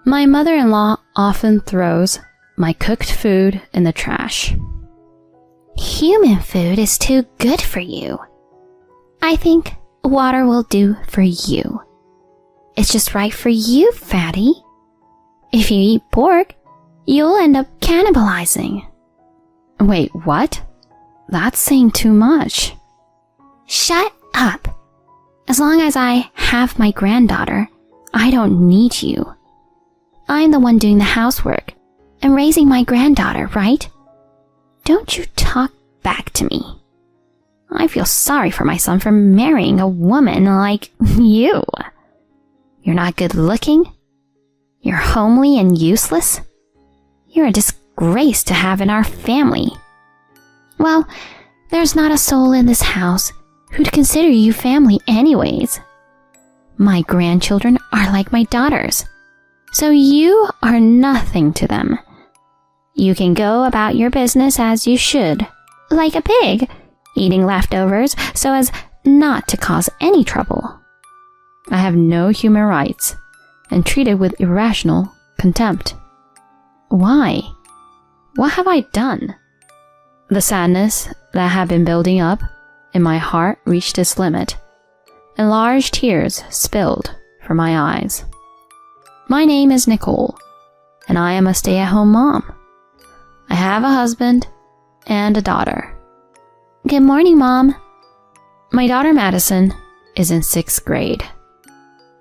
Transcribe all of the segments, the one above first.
My mother-in-law often throws my cooked food in the trash. Human food is too good for you. I think water will do for you. It's just right for you, fatty. If you eat pork, you'll end up cannibalizing. Wait, what? That's saying too much. Shut up. As long as I have my granddaughter, I don't need you. I'm the one doing the housework and raising my granddaughter, right? Don't you talk back to me. I feel sorry for my son for marrying a woman like you. You're not good looking. You're homely and useless. You're a disgrace to have in our family. Well, there's not a soul in this house who'd consider you family anyways. My grandchildren are like my daughters, so you are nothing to them. You can go about your business as you should, like a pig, eating leftovers so as not to cause any trouble. I have no human rights and treated with irrational contempt. Why? What have I done? The sadness that had been building up in my heart reached its limit, and large tears spilled from my eyes. My name is Nicole, and I am a stay-at-home mom. I have a husband and a daughter. Good morning, Mom. My daughter Madison is in 6th grade.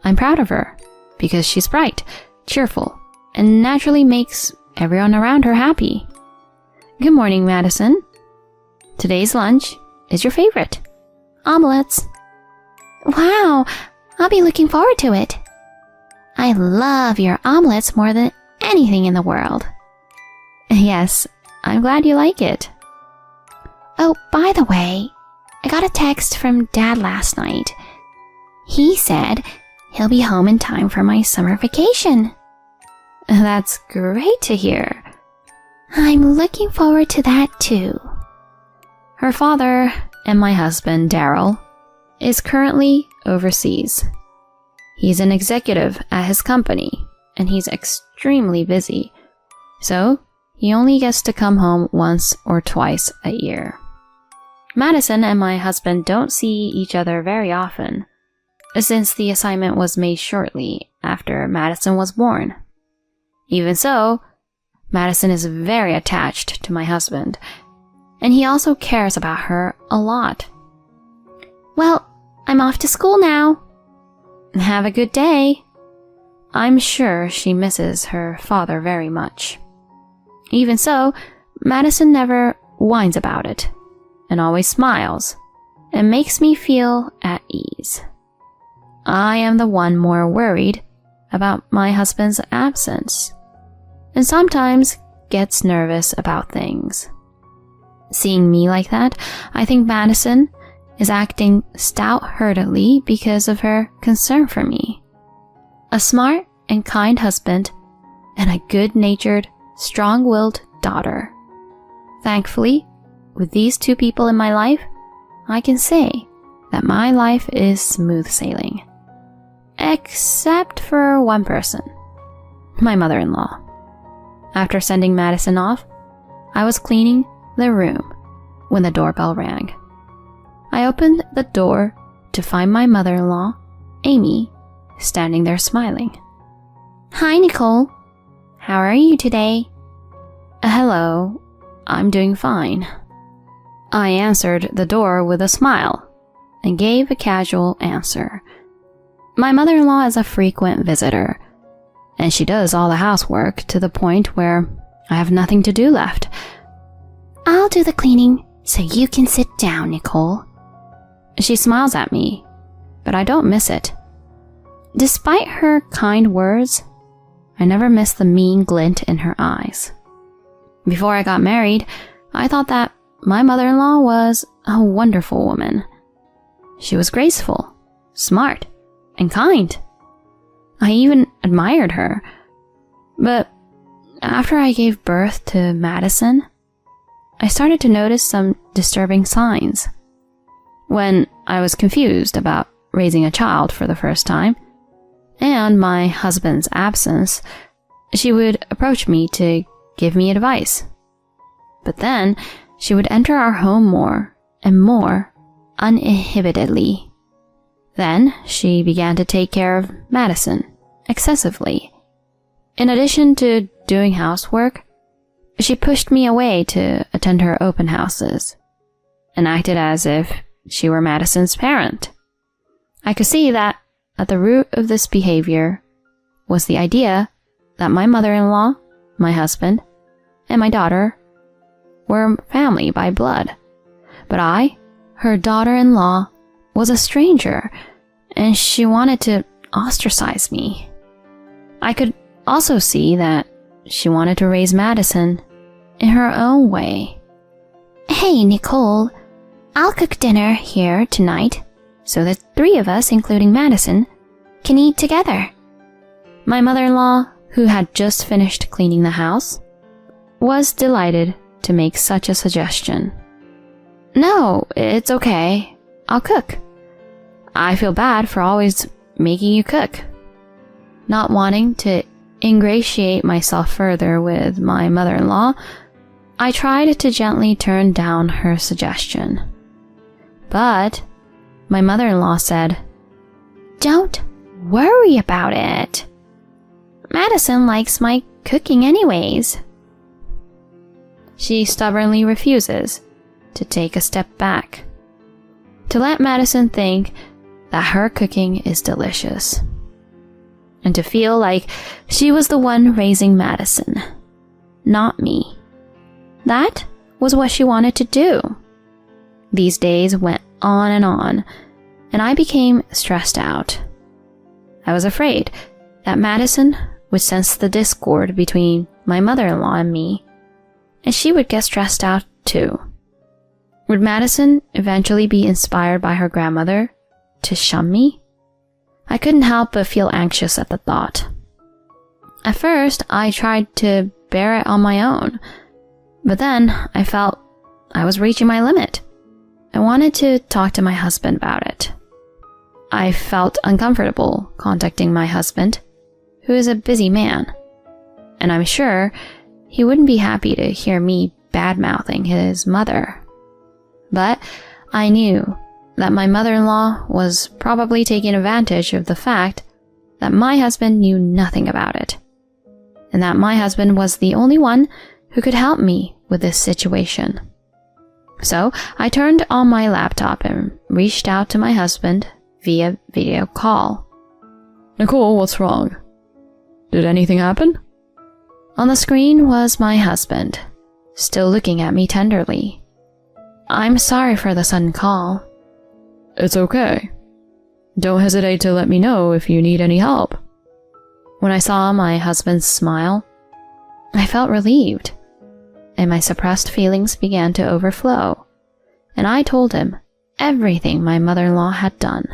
I'm proud of her because she's bright, cheerful, and naturally makes everyone around her happy. Good morning, Madison. Today's lunch is your favorite. Omelets. Wow, I'll be looking forward to it. I love your omelets more than anything in the world. Yes, I'm glad you like it. Oh, by the way, I got a text from Dad last night. He said he'll be home in time for my summer vacation. That's great to hear. I'm looking forward to that too. Her father and my husband, Daryl, is currently overseas. He's an executive at his company, and he's extremely busy, so he only gets to come home once or twice a year. Madison and my husband don't see each other very often, since the assignment was made shortly after Madison was born. Even so, Madison is very attached to my husband, and he also cares about her a lot. Well, I'm off to school now. Have a good day. I'm sure she misses her father very much. Even so, Madison never whines about it, and always smiles, and makes me feel at ease. I am the one more worried about my husband's absence, and sometimes gets nervous about things. Seeing me like that, I think Madison is acting stout-heartedly because of her concern for me. A smart and kind husband, and a good-natured, strong-willed daughter. Thankfully, with these two people in my life, I can say that my life is smooth sailing. Except for one person, my mother-in-law. After sending Madison off, I was cleaning the room when the doorbell rang. I opened the door to find my mother-in-law, Amy, standing there smiling. Hi, Nicole. How are you today? Hello, I'm doing fine. I answered the door with a smile and gave a casual answer. My mother-in-law is a frequent visitor, and she does all the housework to the point where I have nothing to do left. I'll do the cleaning so you can sit down, Nicole. She smiles at me, but I don't miss it. Despite her kind words, I never miss the mean glint in her eyes. Before I got married, I thought that my mother-in-law was a wonderful woman. She was graceful, smart, and kind. I even admired her. But after I gave birth to Madison, I started to notice some disturbing signs. When I was confused about raising a child for the first time, and my husband's absence, she would approach me to give me advice. But then she would enter our home more and more uninhibitedly. Then she began to take care of Madison excessively. In addition to doing housework, she pushed me away to attend her open houses and acted as if she were Madison's parent. I could see that at the root of this behavior was the idea that my mother-in-law, my husband, and my daughter were family by blood. But I, her daughter-in-law, was a stranger, and she wanted to ostracize me. I could also see that she wanted to raise Madison in her own way. Hey, Nicole, I'll cook dinner here tonight so the three of us, including Madison, can eat together. My mother-in-law, who had just finished cleaning the house, was delighted to make such a suggestion. No, it's okay. I'll cook. I feel bad for always making you cook. Not wanting to ingratiate myself further with my mother-in-law, I tried to gently turn down her suggestion. But my mother-in-law said, Don't worry about it. Madison likes my cooking anyways. She stubbornly refuses to take a step back, to let Madison think that her cooking is delicious, and to feel like she was the one raising Madison, not me. That was what she wanted to do. These days went on, and I became stressed out. I was afraid that Madison would sense the discord between my mother-in-law and me, and she would get stressed out too. Would Madison eventually be inspired by her grandmother to shun me? I couldn't help but feel anxious at the thought. At first, I tried to bear it on my own, but then I felt I was reaching my limit. I wanted to talk to my husband about it. I felt uncomfortable contacting my husband, who is a busy man, and I'm sure he wouldn't be happy to hear me bad-mouthing his mother. But I knew that my mother-in-law was probably taking advantage of the fact that my husband knew nothing about it, and that my husband was the only one who could help me with this situation. So I turned on my laptop and reached out to my husband via video call. Nicole, what's wrong? Did anything happen? On the screen was my husband, still looking at me tenderly. I'm sorry for the sudden call. It's okay. Don't hesitate to let me know if you need any help. When I saw my husband's smile, I felt relieved, and my suppressed feelings began to overflow, and I told him everything my mother-in-law had done.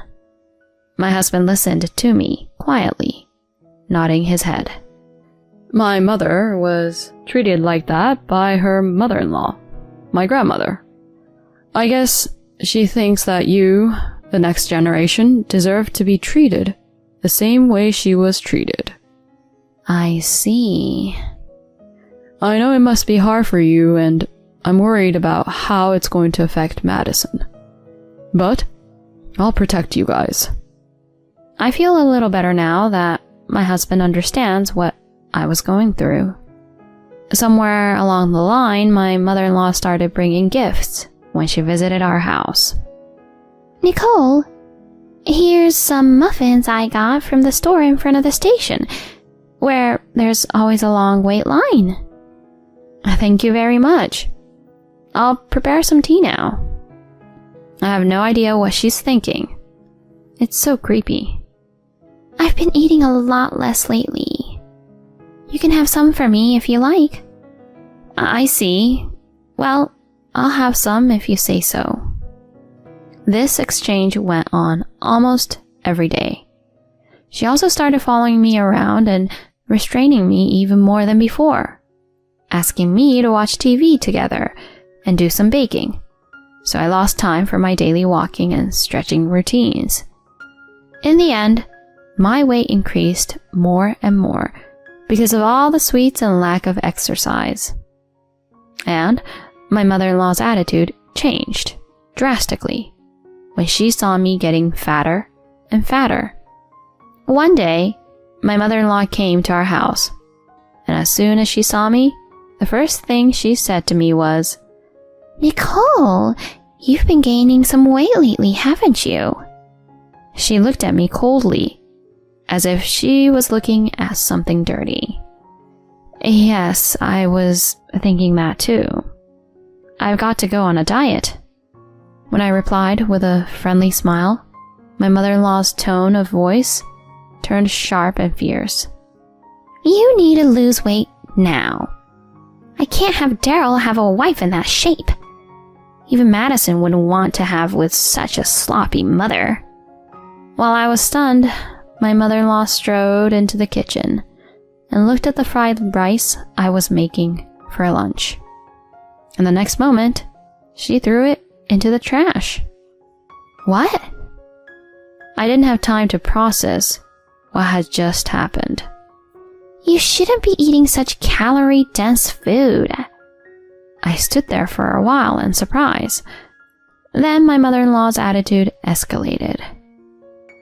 My husband listened to me quietly, nodding his head. My mother was treated like that by her mother-in-law, my grandmother. I guess she thinks that you, the next generation, deserve to be treated the same way she was treated. I see. I know it must be hard for you, and I'm worried about how it's going to affect Madison. But I'll protect you guys. I feel a little better now that my husband understands what I was going through. Somewhere along the line, my mother-in-law started bringing gifts when she visited our house. Nicole, here's some muffins I got from the store in front of the station, where there's always a long wait line. Thank you very much. I'll prepare some tea now. I have no idea what she's thinking. It's so creepy. I've been eating a lot less lately. You can have some for me if you like. I see. Well, I'll have some if you say so. This exchange went on almost every day. She also started following me around and restraining me even more than before, asking me to watch TV together and do some baking, so I lost time for my daily walking and stretching routines. In the end, my weight increased more and more because of all the sweets and lack of exercise. And my mother-in-law's attitude changed drastically when she saw me getting fatter and fatter. One day, my mother-in-law came to our house, and as soon as she saw me, the first thing she said to me was, "Nicole, you've been gaining some weight lately, haven't you?" She looked at me coldly, as if she was looking at something dirty. Yes, I was thinking that too. I've got to go on a diet. When I replied with a friendly smile, my mother-in-law's tone of voice turned sharp and fierce. "You need to lose weight now. I can't have Daryl have a wife in that shape. Even Madison wouldn't want to have with such a sloppy mother." While I was stunned, my mother-in-law strode into the kitchen and looked at the fried rice I was making for lunch. And the next moment, she threw it into the trash. What? I didn't have time to process what had just happened. You shouldn't be eating such calorie-dense food. I stood there for a while in surprise. Then my mother-in-law's attitude escalated.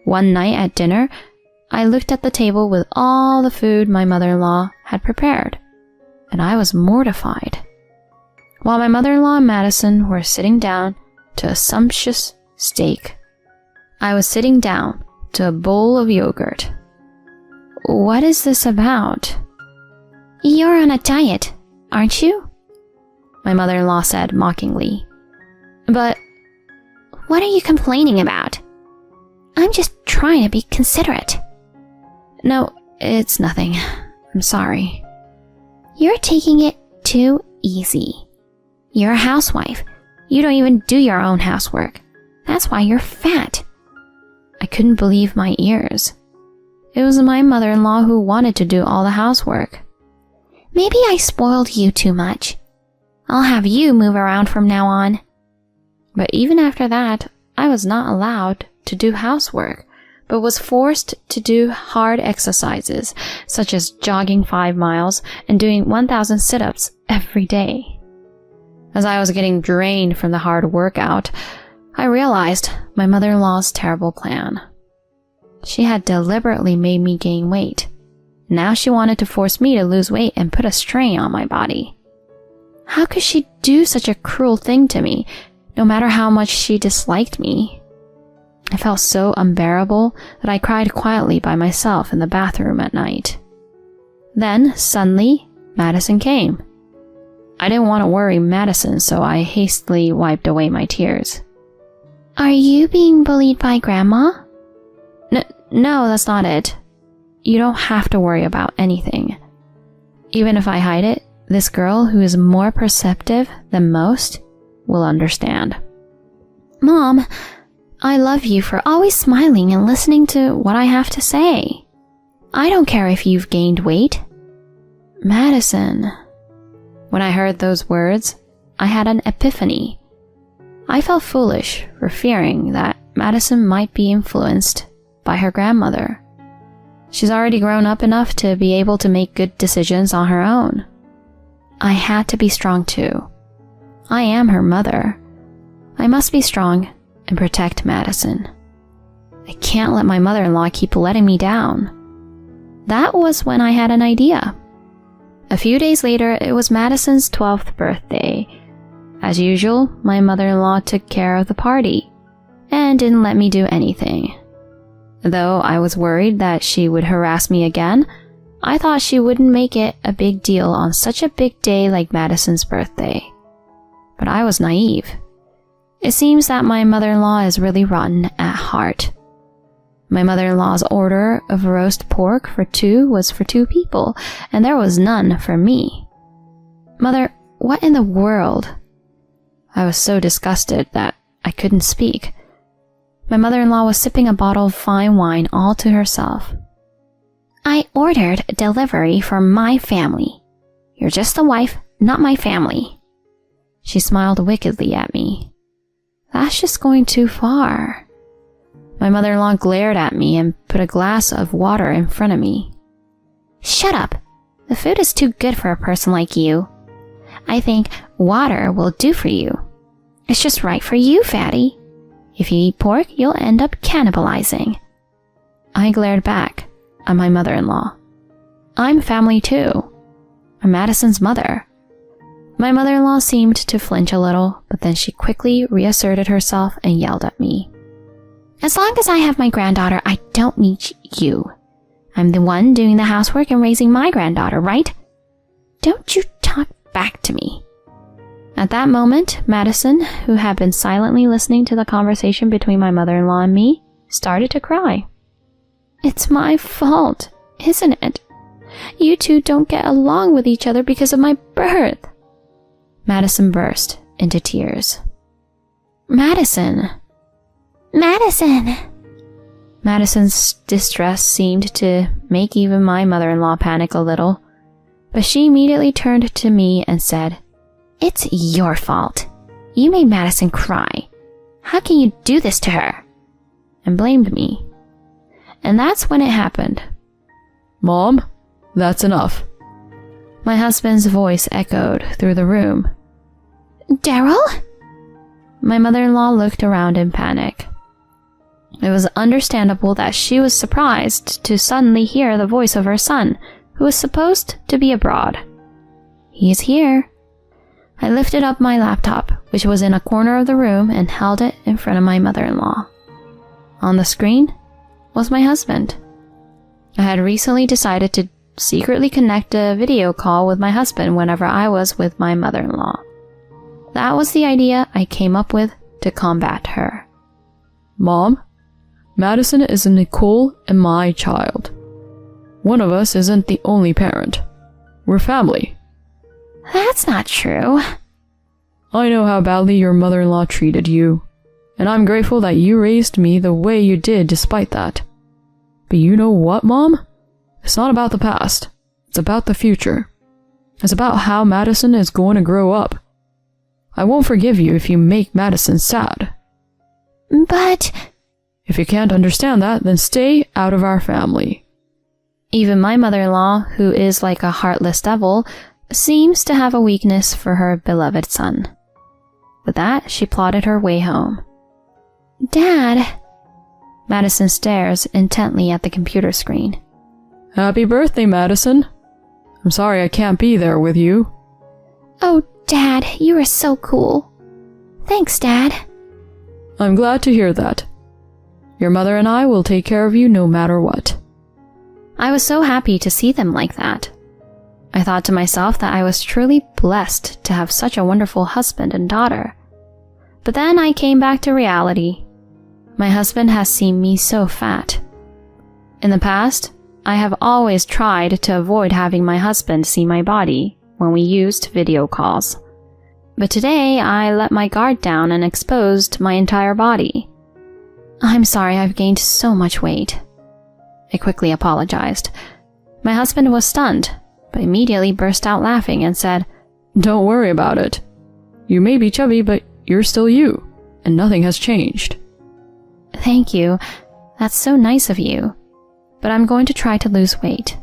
One night at dinner, I looked at the table with all the food my mother-in-law had prepared, and I was mortified. While my mother-in-law and Madison were sitting down to a sumptuous steak, I was sitting down to a bowl of yogurt. What is this about? "You're on a diet, aren't you?" my mother-in-law said mockingly. But what are you complaining about? I'm just trying to be considerate. No, it's nothing. I'm sorry. You're taking it too easy. You're a housewife. You don't even do your own housework. That's why you're fat. I couldn't believe my ears. It was my mother-in-law who wanted to do all the housework. Maybe I spoiled you too much. I'll have you move around from now on. But even after that, I was not allowed to do housework, but was forced to do hard exercises, such as jogging 5 miles and doing 1,000 sit-ups every day. As I was getting drained from the hard workout, I realized my mother-in-law's terrible plan. She had deliberately made me gain weight. Now she wanted to force me to lose weight and put a strain on my body. How could she do such a cruel thing to me, no matter how much she disliked me? I felt so unbearable that I cried quietly by myself in the bathroom at night. Then, suddenly, Madison came. I didn't want to worry Madison, so I hastily wiped away my tears. "Are you being bullied by Grandma?" No, that's not it. You don't have to worry about anything. Even if I hide it, this girl who is more perceptive than most will understand. "Mom, I love you for always smiling and listening to what I have to say. I don't care if you've gained weight." Madison. When I heard those words, I had an epiphany. I felt foolish for fearing that Madison might be influenced by her grandmother. She's already grown up enough to be able to make good decisions on her own. I had to be strong too. I am her mother. I must be strong and protect Madison. I can't let my mother-in-law keep letting me down. That was when I had an idea. A few days later, it was Madison's 12th birthday. As usual, my mother-in-law took care of the party and didn't let me do anything. Though I was worried that she would harass me again, I thought she wouldn't make it a big deal on such a big day like Madison's birthday. But I was naive. It seems that my mother-in-law is really rotten at heart. My mother-in-law's order of roast pork for 2 was for 2 people, and there was none for me. Mother, what in the world? I was so disgusted that I couldn't speak. My mother-in-law was sipping a bottle of fine wine all to herself. "I ordered delivery for my family. You're just the wife, not my family." She smiled wickedly at me. That's just going too far. My mother-in-law glared at me and put a glass of water in front of me. "Shut up. The food is too good for a person like you. I think water will do for you. It's just right for you, fatty. If you eat pork, you'll end up cannibalizing. I glared back at my mother-in-law. I'm family too. I'm Madison's mother. My mother-in-law seemed to flinch a little, but then she quickly reasserted herself and yelled at me. As long as I have my granddaughter, I don't need you. I'm the one doing the housework and raising my granddaughter, right? Don't you talk back to me. At that moment, Madison, who had been silently listening to the conversation between my mother-in-law and me, started to cry. It's my fault, isn't it? You two don't get along with each other because of my birth. Madison burst into tears. Madison! Madison! Madison's distress seemed to make even my mother-in-law panic a little, but she immediately turned to me and said, It's your fault. You made Madison cry. How can you do this to her? And blamed me. And that's when it happened. Mom, that's enough. My husband's voice echoed through the room. Daryl? My mother-in-law looked around in panic. It was understandable that she was surprised to suddenly hear the voice of her son, who was supposed to be abroad. He's here. I lifted up my laptop, which was in a corner of the room, and held it in front of my mother-in-law. On the screen was my husband. I had recently decided to secretly connect a video call with my husband whenever I was with my mother-in-law. That was the idea I came up with to combat her. Mom, Madison is Nicole and my child. One of us isn't the only parent. We're family. That's not true. I know how badly your mother-in-law treated you, and I'm grateful that you raised me the way you did despite that. But you know what, Mom? It's not about the past. It's about the future. It's about how Madison is going to grow up. I won't forgive you if you make Madison sad. But... If you can't understand that, then stay out of our family. Even my mother-in-law, who is like a heartless devil, seems to have a weakness for her beloved son. With that, she plodded her way home. Dad... Madison stares intently at the computer screen. Happy birthday, Madison. I'm sorry I can't be there with you. Oh, Dad, you are so cool. Thanks, Dad. I'm glad to hear that. Your mother and I will take care of you no matter what. I was so happy to see them like that. I thought to myself that I was truly blessed to have such a wonderful husband and daughter. But then I came back to reality. My husband has seen me so fat. In the past, I have always tried to avoid having my husband see my body when we used video calls. But today, I let my guard down and exposed my entire body. I'm sorry I've gained so much weight. I quickly apologized. My husband was stunned, but immediately burst out laughing and said, Don't worry about it. You may be chubby, but you're still you, and nothing has changed. Thank you. That's so nice of you. But I'm going to try to lose weight.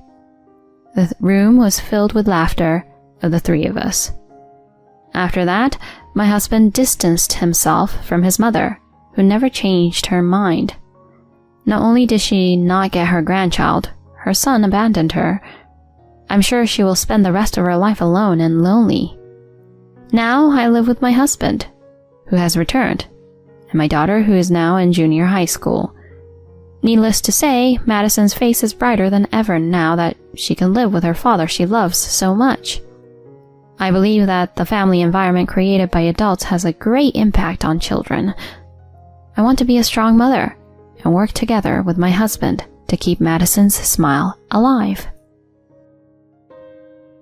The room was filled with laughter of the three of us. After that, my husband distanced himself from his mother, who never changed her mind. Not only did she not get her grandchild, her son abandoned her. I'm sure she will spend the rest of her life alone and lonely. Now I live with my husband, who has returned, and my daughter, who is now in junior high school. Needless to say, Madison's face is brighter than ever now that she can live with her father she loves so much. I believe that the family environment created by adults has a great impact on children. I want to be a strong mother and work together with my husband to keep Madison's smile alive.